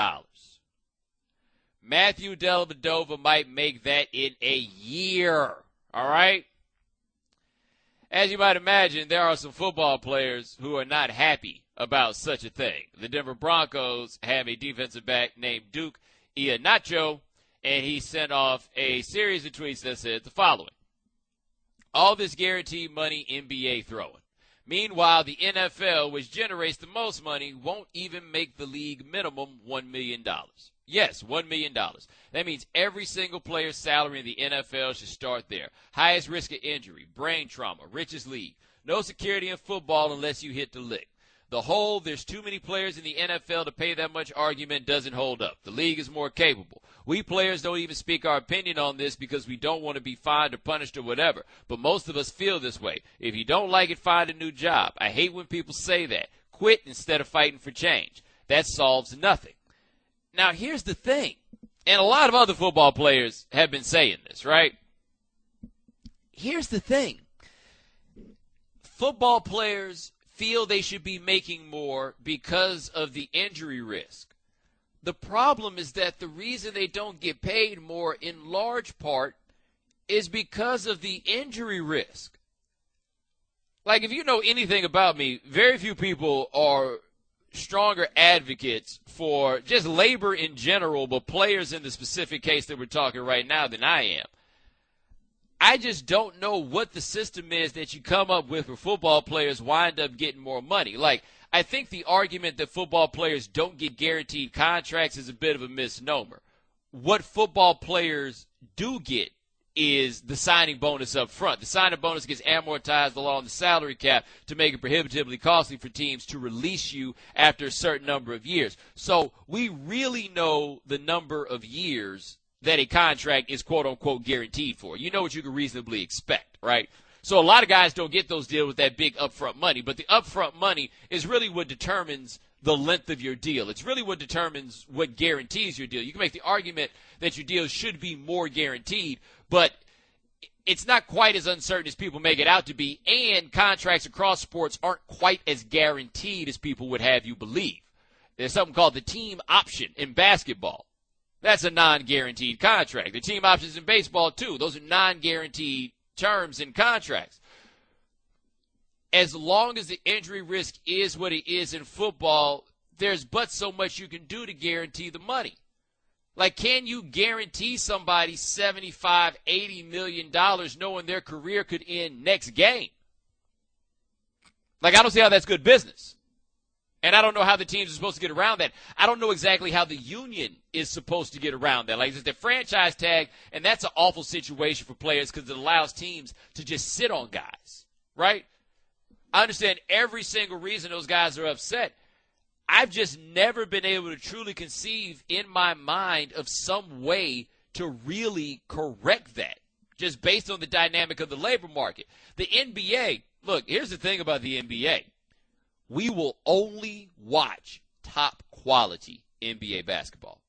Matthew Dellavedova might make that in a year. All right? As you might imagine, there are some football players who are not happy about such a thing. The Denver Broncos have a defensive back named Duke Iheanacho, and he sent off a series of tweets that said the following. All this guaranteed money NBA throwing. Meanwhile, the NFL, which generates the most money, won't even make the league minimum $1 million. Yes, $1 million. That means every single player's salary in the NFL should start there. Highest risk of injury, brain trauma, richest league. No security in football unless you hit the lick. The whole there's too many players in the NFL to pay that much argument doesn't hold up. The league is more capable. We players don't even speak our opinion on this because we don't want to be fined or punished or whatever. But most of us feel this way. If you don't like it, find a new job. I hate when people say that. Quit instead of fighting for change. That solves nothing. Now, here's the thing, and a lot of other football players have been saying this, right? Here's the thing. Football players feel they should be making more because of the injury risk. The problem is that the reason they don't get paid more in large part is because of the injury risk. Like, if you know anything about me, very few people are stronger advocates for just labor in general, but players in the specific case that we're talking right now than I am. I just don't know what the system is that you come up with where football players wind up getting more money. Like, I think the argument that football players don't get guaranteed contracts is a bit of a misnomer. What football players do get is the signing bonus up front. The signing bonus gets amortized along the salary cap to make it prohibitively costly for teams to release you after a certain number of years. So we really know the number of years that a contract is quote-unquote guaranteed for. You know what you can reasonably expect, right? So a lot of guys don't get those deals with that big upfront money, but the upfront money is really what determines the length of your deal. It's really what determines what guarantees your deal. You can make the argument that your deal should be more guaranteed, but it's not quite as uncertain as people make it out to be, and contracts across sports aren't quite as guaranteed as people would have you believe. There's something called the team option in basketball. That's a non-guaranteed contract. The team options in baseball, too. Those are non-guaranteed terms in contracts. As long as the injury risk is what it is in football, there's but so much you can do to guarantee the money. Like, can you guarantee somebody $75, $80 million knowing their career could end next game? Like, I don't see how that's good business. And I don't know how the teams are supposed to get around that. I don't know exactly how the union is supposed to get around that. Like, it's the franchise tag, and that's an awful situation for players because it allows teams to just sit on guys, right? I understand every single reason those guys are upset. I've just never been able to truly conceive in my mind of some way to really correct that, just based on the dynamic of the labor market. The NBA, look, here's the thing about the NBA. We will only watch top quality NBA basketball.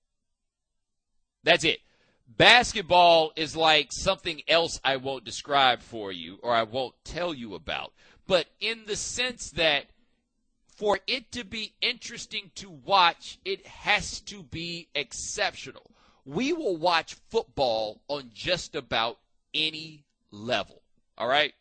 That's it. Basketball is like something else I won't describe for you or I won't tell you about. But in the sense that for it to be interesting to watch, it has to be exceptional. We will watch football on just about any level, all right?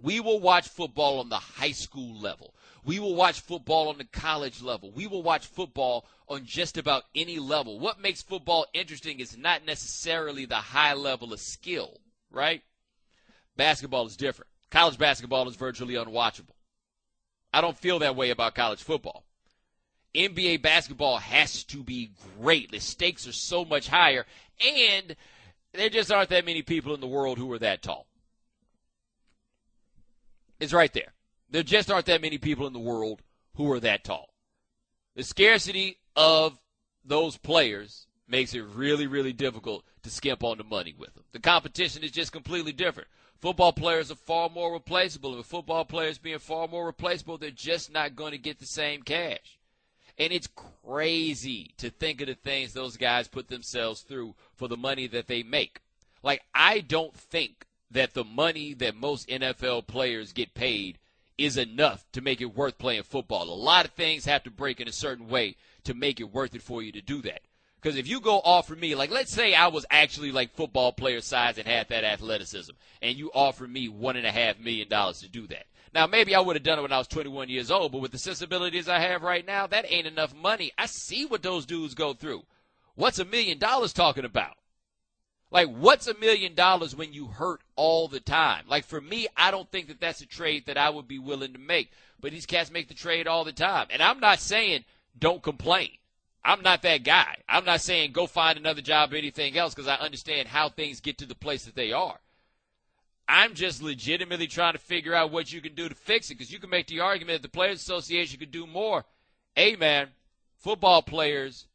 We will watch football on the high school level. We will watch football on the college level. We will watch football on just about any level. What makes football interesting is not necessarily the high level of skill, right? Basketball is different. College basketball is virtually unwatchable. I don't feel that way about college football. NBA basketball has to be great. The stakes are so much higher, and there just aren't that many people in the world who are that tall. It's right there. There just aren't that many people in the world who are that tall. The scarcity of those players makes it really, really difficult to skimp on the money with them. The competition is just completely different. Football players are far more replaceable. And with football players being far more replaceable, they're just not going to get the same cash. And it's crazy to think of the things those guys put themselves through for the money that they make. Like, I don't think that the money that most NFL players get paid is enough to make it worth playing football. A lot of things have to break in a certain way to make it worth it for you to do that. Because if you go offer me, like, let's say I was actually like football player size and had that athleticism, and you offer me $1.5 million to do that. Now, maybe I would have done it when I was 21 years old, but with the sensibilities I have right now, that ain't enough money. I see what those dudes go through. What's $1 million talking about? Like, what's $1 million when you hurt all the time? Like, for me, I don't think that that's a trade that I would be willing to make. But these cats make the trade all the time. And I'm not saying don't complain. I'm not that guy. I'm not saying go find another job or anything else because I understand how things get to the place that they are. I'm just legitimately trying to figure out what you can do to fix it because you can make the argument that the Players Association could do more. Hey, man, football players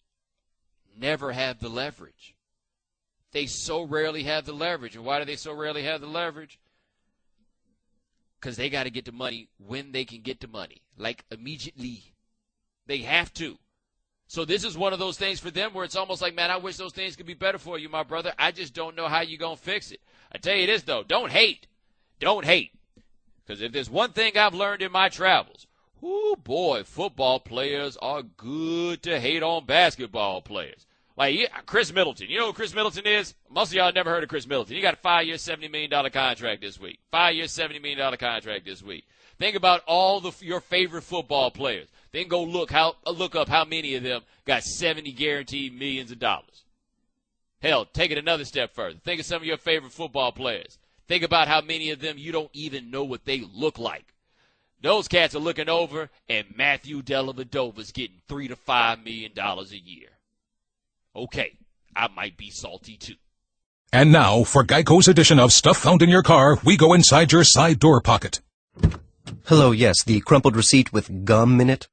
never have the leverage. They so rarely have the leverage. And why do they so rarely have the leverage? Because they got to get the money when they can get the money, like immediately. They have to. So this is one of those things for them where it's almost like, man, I wish those things could be better for you, my brother. I just don't know how you're going to fix it. I tell you this, though, don't hate. Don't hate. Because if there's one thing I've learned in my travels, oh boy, football players are good to hate on basketball players. Like Chris Middleton. You know who Chris Middleton is? Most of y'all have never heard of Chris Middleton. He got a 5-year, $70 million contract this week. 5-year, $70 million contract this week. Think about all your favorite football players. Then go look up how many of them got 70 guaranteed millions of dollars. Hell, take it another step further. Think of some of your favorite football players. Think about how many of them you don't even know what they look like. Those cats are looking over, and Matthew Dellavedova's getting $3 to $5 million a year. Okay, I might be salty too. And now, for Geico's edition of Stuff Found in Your Car, we go inside your side door pocket. Hello, yes, the crumpled receipt with gum in it.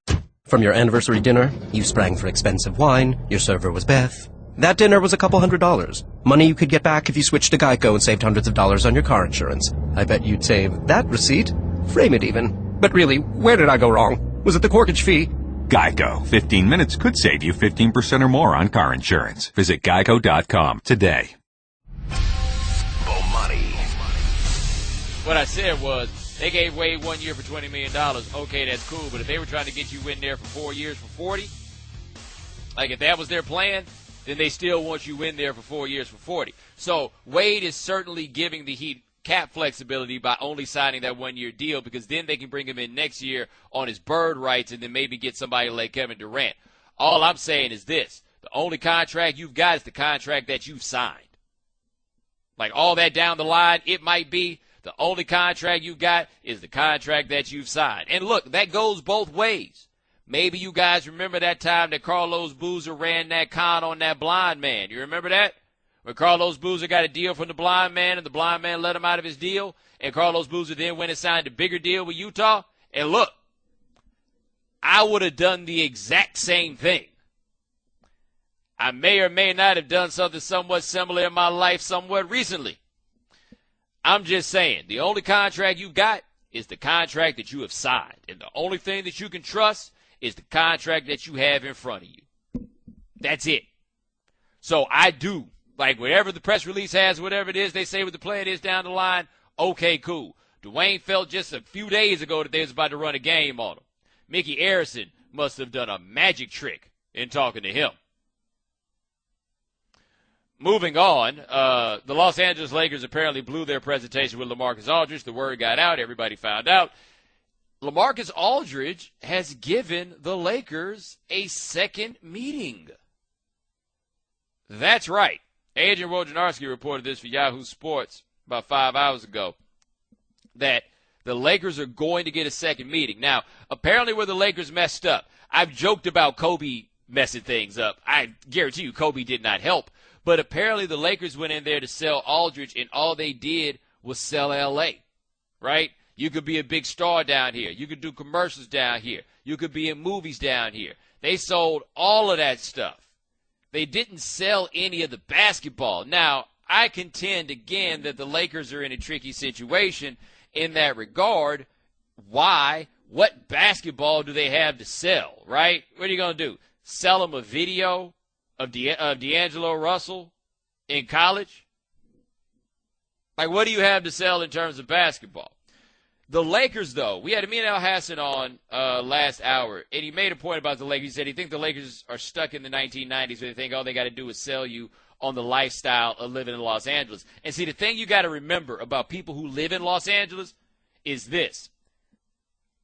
From your anniversary dinner, you sprang for expensive wine, your server was Beth. That dinner was a couple $100. Money you could get back if you switched to Geico and saved hundreds of dollars on your car insurance. I bet you'd save that receipt. Frame it even. But really, where did I go wrong? Was it the corkage fee? Geico. 15 minutes could save you 15% or more on car insurance. Visit geico.com today. Bomani. What I said was, They gave Wade 1 year for $20 million. Okay, that's cool. But if they were trying to get you in there for 4 years for 40, like if that was their plan, then they still want you in there for 4 years for 40. So Wade is certainly giving the Heat cap flexibility by only signing that 1 year deal, because then they can bring him in next year on his bird rights and then maybe get somebody like Kevin Durant. All I'm saying is this. The only contract you've got is the contract that you've signed. Like all that down the line, it might be the only contract you've got is the contract that you've signed. And look, that goes both ways. Maybe you guys remember that time that Carlos Boozer ran that con on that blind man. You remember that? When Carlos Boozer got a deal from the blind man and the blind man let him out of his deal, and Carlos Boozer then went and signed a bigger deal with Utah. And look, I would have done the exact same thing. I may or may not have done something somewhat similar in my life somewhat recently. I'm just saying, the only contract you got is the contract that you have signed. And the only thing that you can trust is the contract that you have in front of you. That's it. So I do, like whatever the press release has, whatever it is they say what the plan is down the line, okay, cool. Dwayne felt just a few days ago that they was about to run a game on him. Mickey Arison must have done a magic trick in talking to him. Moving on, the Los Angeles Lakers apparently blew their presentation with LaMarcus Aldridge. The word got out. Everybody found out. LaMarcus Aldridge has given the Lakers a second meeting. That's right. Adrian Wojnarowski reported this for Yahoo Sports about 5 hours ago, that the Lakers are going to get a second meeting. Now, apparently where the Lakers messed up, I've joked about Kobe messing things up. I guarantee you Kobe did not help. But apparently the Lakers went in there to sell Aldridge, and all they did was sell L.A., right? You could be a big star down here. You could do commercials down here. You could be in movies down here. They sold all of that stuff. They didn't sell any of the basketball. Now, I contend again that the Lakers are in a tricky situation in that regard. Why? What basketball do they have to sell, right? What are you going to do? Sell them a video of D'Angelo Russell in college? Like, what do you have to sell in terms of basketball? The Lakers, though, we had Amin Elhassan on last hour, and he made a point about the Lakers. He said he thinks the Lakers are stuck in the 1990s where they think all they got to do is sell you on the lifestyle of living in Los Angeles. And see, the thing you got to remember about people who live in Los Angeles is this.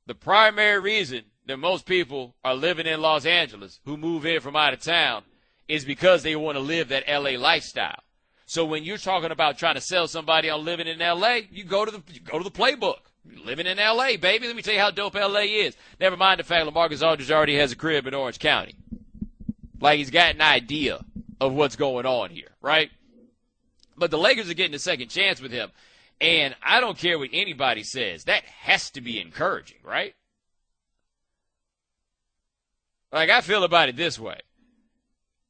The primary reason that most people are living in Los Angeles who move in from out of town is because they want to live that L.A. lifestyle. So when you're talking about trying to sell somebody on living in L.A., you go to the playbook. You're living in L.A., baby. Let me tell you how dope L.A. is. Never mind the fact LaMarcus Aldridge already has a crib in Orange County. Like, he's got an idea of what's going on here, right? But the Lakers are getting a second chance with him. And I don't care what anybody says. That has to be encouraging, right? Like, I feel about it this way.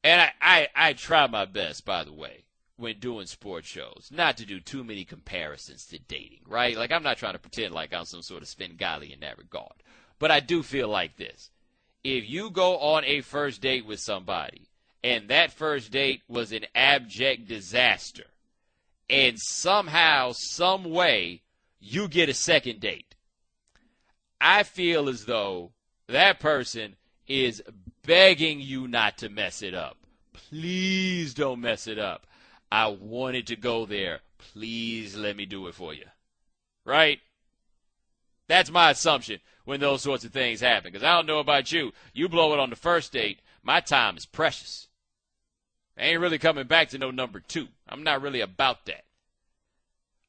And I try my best, by the way, when doing sports shows, not to do too many comparisons to dating, right? Like, I'm not trying to pretend like I'm some sort of Svengali in that regard. But I do feel like this. If you go on a first date with somebody, and that first date was an abject disaster, and somehow, some way, you get a second date, I feel as though that person is begging you not to mess it up. Please don't mess it up. I wanted to go there. Please let me do it for you. Right? That's my assumption when those sorts of things happen. Because I don't know about you. You blow it on the first date, my time is precious. I ain't really coming back to no number two. I'm not really about that.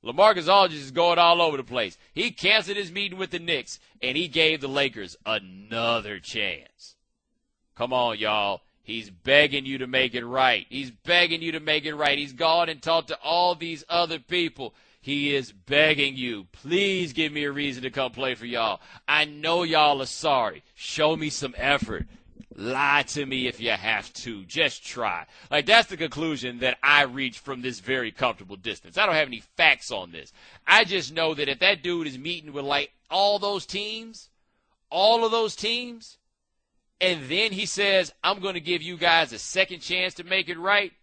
LaMarcus Aldridge is going all over the place. He canceled his meeting with the Knicks, and he gave the Lakers another chance. Come on, y'all. He's begging you to make it right. He's begging you to make it right. He's gone and talked to all these other people. He is begging you. Please give me a reason to come play for y'all. I know y'all are sorry. Show me some effort. Lie to me if you have to. Just try. Like, that's the conclusion that I reach from this very comfortable distance. I don't have any facts on this. I just know that if that dude is meeting with, like, all of those teams, and then he says, I'm going to give you guys a second chance to make it right,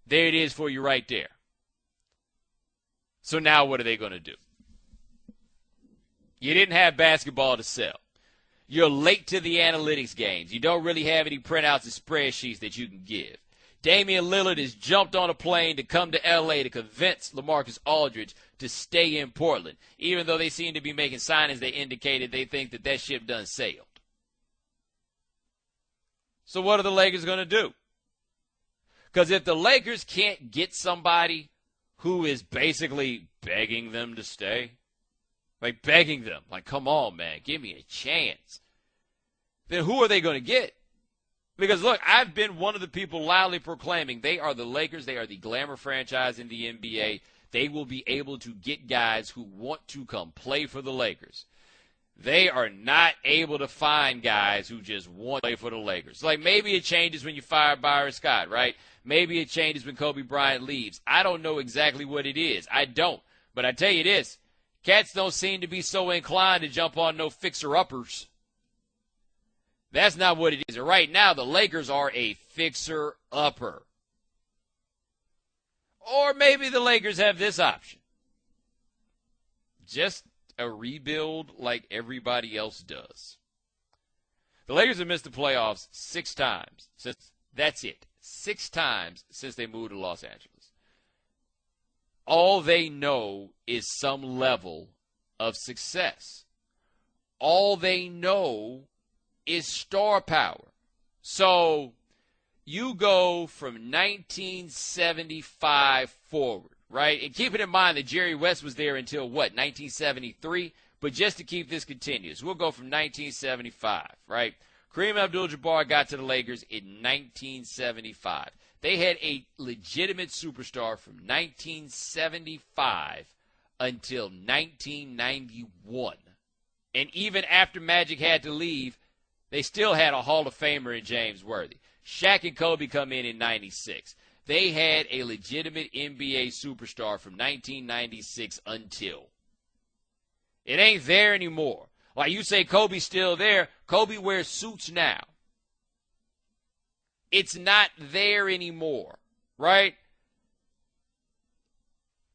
there it is for you right there. So now what are they going to do? You didn't have basketball to sell. You're late to the analytics games. You don't really have any printouts and spreadsheets that you can give. Damian Lillard has jumped on a plane to come to L.A. to convince LaMarcus Aldridge to stay in Portland, even though they seem to be making signings that indicated they think that ship done sailed. So what are the Lakers going to do? Because if the Lakers can't get somebody who is basically begging them to stay, like begging them, like, come on, man, give me a chance, then who are they going to get? Because, look, I've been one of the people loudly proclaiming they are the Lakers. They are the glamour franchise in the NBA. They will be able to get guys who want to come play for the Lakers. They are not able to find guys who just want to play for the Lakers. Like, maybe it changes when you fire Byron Scott, right? Maybe it changes when Kobe Bryant leaves. I don't know exactly what it is. I don't. But I tell you this, cats don't seem to be so inclined to jump on no fixer-uppers. That's not what it is. Right now, the Lakers are a fixer-upper. Or maybe the Lakers have this option. Just a rebuild like everybody else does. The Lakers have missed the playoffs 6 times. That's it. 6 times since they moved to Los Angeles. All they know is some level of success. All they know is star power. So you go from 1975 forward, right? And keeping in mind that Jerry West was there until, 1973? But just to keep this continuous, we'll go from 1975, right? Kareem Abdul-Jabbar got to the Lakers in 1975. They had a legitimate superstar from 1975 until 1991. And even after Magic had to leave, they still had a Hall of Famer in James Worthy. Shaq and Kobe come in 96. They had a legitimate NBA superstar from 1996 until. It ain't there anymore. Like you say Kobe's still there. Kobe wears suits now. It's not there anymore, right?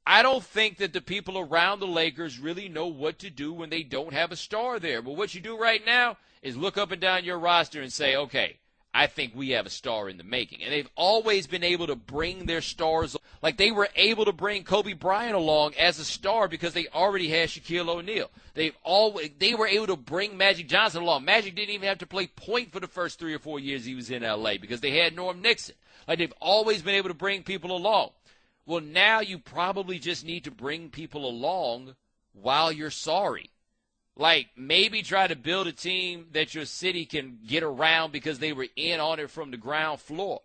I don't think that the people around the Lakers really know what to do when they don't have a star there. But what you do right now is look up and down your roster and say, okay, I think we have a star in the making. And they've always been able to bring their stars. Like they were able to bring Kobe Bryant along as a star because they already had Shaquille O'Neal. They were able to bring Magic Johnson along. Magic didn't even have to play point for the first 3 or 4 years he was in L.A. because they had Norm Nixon. Like they've always been able to bring people along. Well, now you probably just need to bring people along while you're sorry. Like, maybe try to build a team that your city can get around because they were in on it from the ground floor.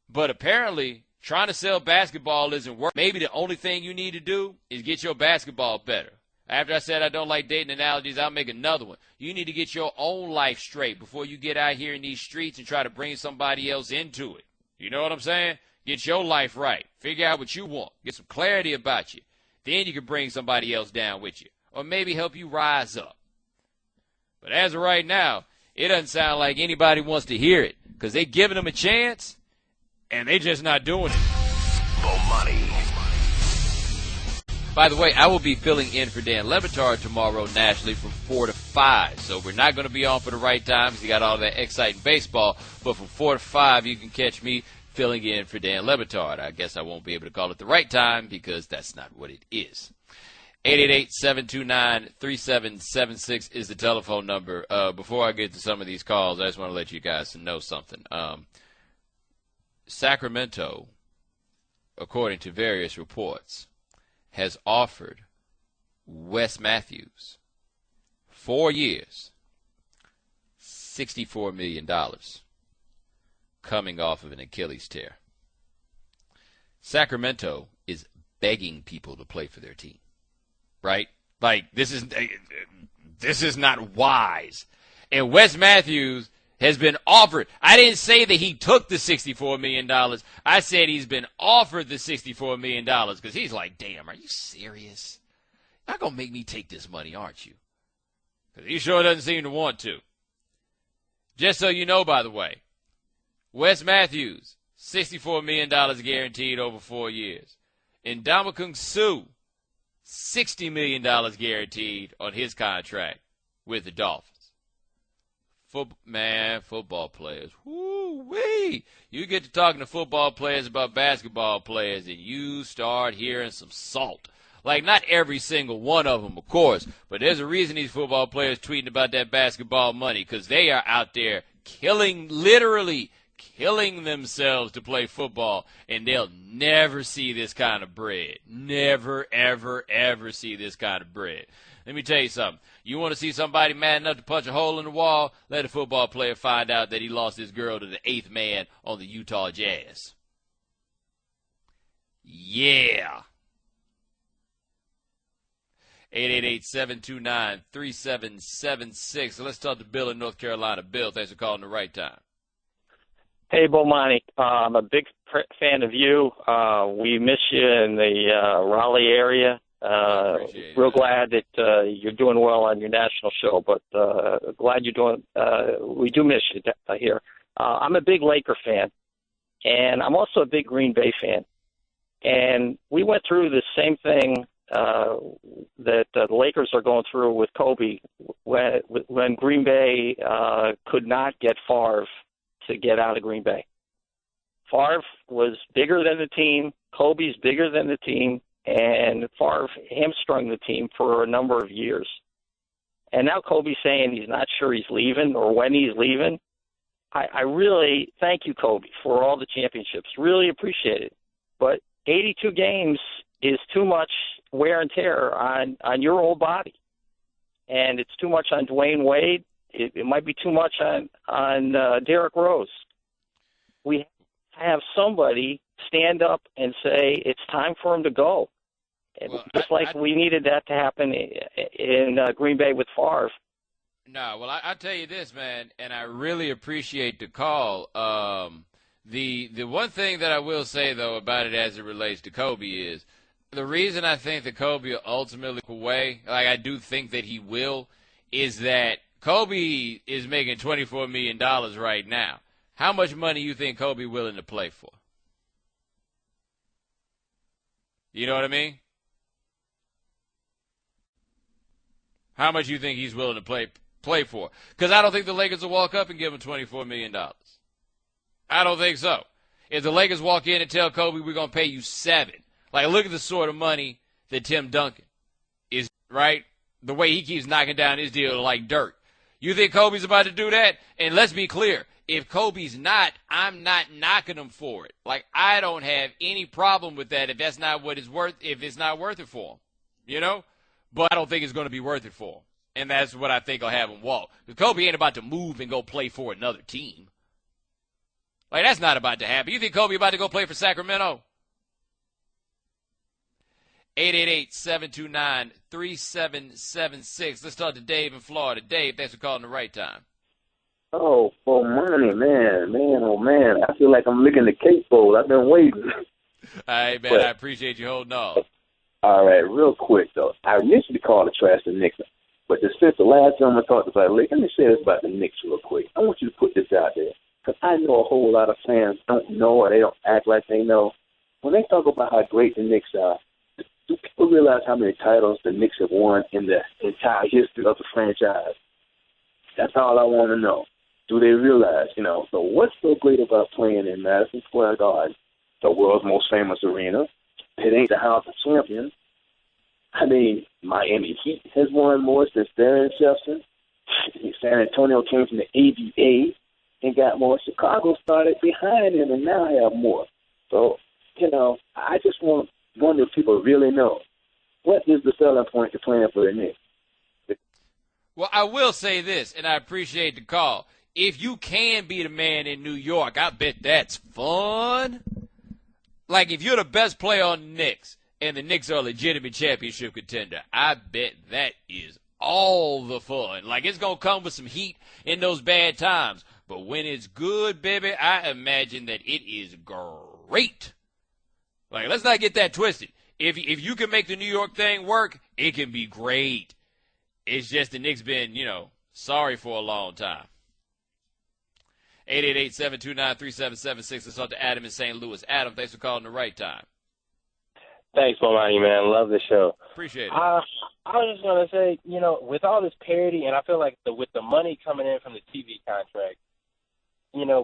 But apparently, trying to sell basketball isn't working. Maybe the only thing you need to do is get your basketball better. After I said I don't like dating analogies, I'll make another one. You need to get your own life straight before you get out here in these streets and try to bring somebody else into it. You know what I'm saying? Get your life right. Figure out what you want. Get some clarity about you. Then you can bring somebody else down with you. Or maybe help you rise up. But as of right now, it doesn't sound like anybody wants to hear it. Because they're giving them a chance, and they're just not doing it. Bomani. By the way, I will be filling in for Dan Le Batard tomorrow nationally from 4 to 5. So we're not going to be on for the right time because you got all that exciting baseball. But from 4 to 5, you can catch me filling in for Dan Le Batard. I guess I won't be able to call it the right time because that's not what it is. 888-729-3776 is the telephone number. Before I get to some of these calls, I just want to let you guys know something. Sacramento, according to various reports, has offered Wes Matthews 4 years, $64 million, coming off of an Achilles tear. Sacramento is begging people to play for their team. Right? Like, this is not wise. And Wes Matthews has been offered. I didn't say that he took the $64 million. I said he's been offered the $64 million because he's like, damn, are you serious? You're not going to make me take this money, aren't you? Because he sure doesn't seem to want to. Just so you know, by the way, Wes Matthews, $64 million guaranteed over 4 years. And Ndamukong Suh, $60 million guaranteed on his contract with the Dolphins. Football players. Woo-wee. You get to talking to football players about basketball players, and you start hearing some salt. Like, not every single one of them, of course, but there's a reason these football players tweeting about that basketball money, because they are out there literally killing themselves to play football, and they'll never see this kind of bread. Never, ever, ever see this kind of bread. Let me tell you something. You want to see somebody mad enough to punch a hole in the wall? Let a football player find out that he lost his girl to the 8th man on the Utah Jazz. Yeah. 888-729-3776. So let's talk to Bill in North Carolina. Bill, thanks for calling the right time. Hey, Bomani. I'm a big fan of you. We miss you in the Raleigh area. Real glad that you're doing well on your national show, but glad you're doing. We do miss you here. I'm a big Laker fan, and I'm also a big Green Bay fan. And we went through the same thing that the Lakers are going through with Kobe when Green Bay could not get Favre to get out of Green Bay. Favre was bigger than the team. Kobe's bigger than the team. And Favre hamstrung the team for a number of years. And now Kobe's saying he's not sure he's leaving or when he's leaving. I really thank you, Kobe, for all the championships. Really appreciate it. But 82 games is too much wear and tear on your old body. And it's too much on Dwayne Wade. It might be too much on Derrick Rose. We have somebody stand up and say it's time for him to go. Well, we needed that to happen in Green Bay with Favre. No, well, I tell you this, man, and I really appreciate the call. The one thing that I will say, though, about it as it relates to Kobe is the reason I think that Kobe will ultimately go away, like I do think that he will, is that Kobe is making $24 million right now. How much money you think Kobe willing to play for? You know what I mean? How much you think he's willing to play for? Because I don't think the Lakers will walk up and give him $24 million. I don't think so. If the Lakers walk in and tell Kobe we're going to pay you $7, like look at the sort of money that Tim Duncan is, right? The way he keeps knocking down his deal like dirt. You think Kobe's about to do that? And let's be clear. If Kobe's not, I'm not knocking him for it. Like, I don't have any problem with that if that's not what it's worth, if it's not worth it for him, you know? But I don't think it's going to be worth it for him. And that's what I think will have him walk. Because Kobe ain't about to move and go play for another team. Like, that's not about to happen. You think Kobe about to go play for Sacramento? 888-729-3776. Let's talk to Dave in Florida. Dave, thanks for calling the right time. Oh, for money, man, oh, man. I feel like I'm licking the cake bowl. I've been waiting. All right, man, I appreciate you holding on. All right, real quick, though. I initially called to trash the Knicks, but since the last time I talked about it, let me say this about the Knicks real quick. I want you to put this out there, because I know a whole lot of fans don't know or they don't act like they know. When they talk about how great the Knicks are, do people realize how many titles the Knicks have won in the entire history of the franchise? That's all I want to know. Do they realize, so what's so great about playing in Madison Square Garden, the world's most famous arena? It ain't the House of Champions. I mean, Miami Heat has won more since their inception. San Antonio came from the ABA and got more. Chicago started behind them and now have more. So, I just wonder if people really know, what is the selling point to playing for the Knicks? Well, I will say this, and I appreciate the call. If you can beat a man in New York, I bet that's fun. Like, if you're the best player on the Knicks, and the Knicks are a legitimate championship contender, I bet that is all the fun. Like, it's going to come with some heat in those bad times. But when it's good, baby, I imagine that it is great. Like, let's not get that twisted. If you can make the New York thing work, it can be great. It's just the Knicks been, sorry for a long time. 888-729-3776. Let's talk to Adam in St. Louis. Adam, thanks for calling the right time. Thanks, Bomani, man. Love the show. Appreciate it. I was just going to say, with all this parity, and I feel like with the money coming in from the TV contract,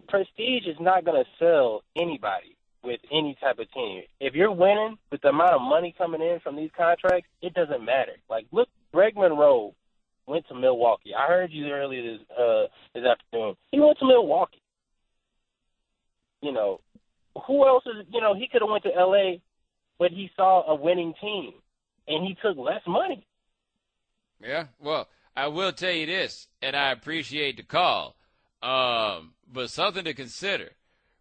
prestige is not going to sell anybody with any type of team. If you're winning with the amount of money coming in from these contracts, it doesn't matter. Like, look, Greg Monroe went to Milwaukee. I heard you earlier this afternoon. He went to Milwaukee. Who else is, he could have went to L.A., but he saw a winning team, and he took less money. Yeah, well, I will tell you this, and I appreciate the call, but something to consider.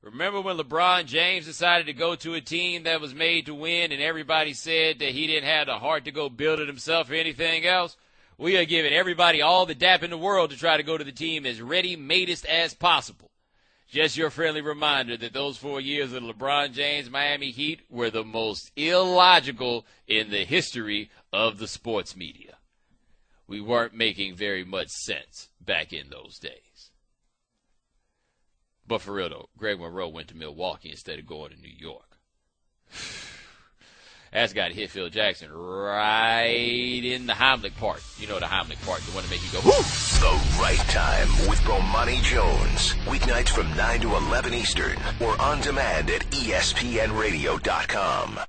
Remember when LeBron James decided to go to a team that was made to win, and everybody said that he didn't have the heart to go build it himself or anything else? We are giving everybody all the dap in the world to try to go to the team as ready-madest as possible. Just your friendly reminder that those 4 years of LeBron James Miami Heat were the most illogical in the history of the sports media. We weren't making very much sense back in those days. But for real, though, Greg Monroe went to Milwaukee instead of going to New York. That's got to hit Phil Jackson right in the Heimlich part. You know the Heimlich part, the one to make you go, whoo! The Right Time with Bomani Jones. Weeknights from 9 to 11 Eastern or on demand at ESPNradio.com.